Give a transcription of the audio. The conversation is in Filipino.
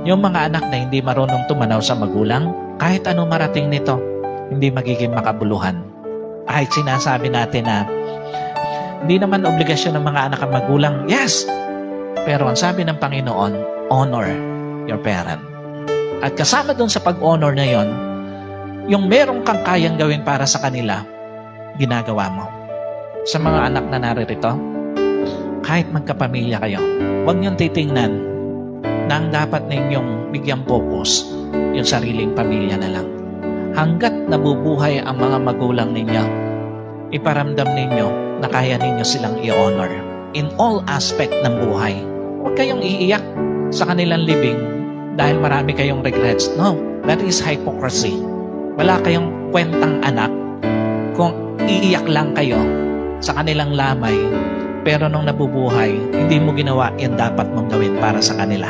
Yung mga anak na hindi marunong tumanaw sa magulang, kahit ano marating nito, hindi magiging makabuluhan. Kahit sinasabi natin na hindi naman obligasyon ng mga anak ang magulang, yes! Pero ang sabi ng Panginoon, honor your parent. At kasama dun sa pag-honor na yon, yung merong kang kayang gawin para sa kanila, ginagawa mo. Sa mga anak na naririto, kahit magkapamilya kayo, huwag niyong titingnan na ang dapat ninyong bigyang focus yung sariling pamilya na lang. Hanggat nabubuhay ang mga magulang ninyo, iparamdam ninyo na kaya ninyo silang i-honor in all aspect ng buhay. Huwag kayong iiyak sa kanilang libing dahil marami kayong regrets. No, that is hypocrisy. Wala kayong kwentang anak kung iiyak lang kayo sa kanilang lamay, pero nung nabubuhay, hindi mo ginawa yung dapat mong gawin para sa kanila.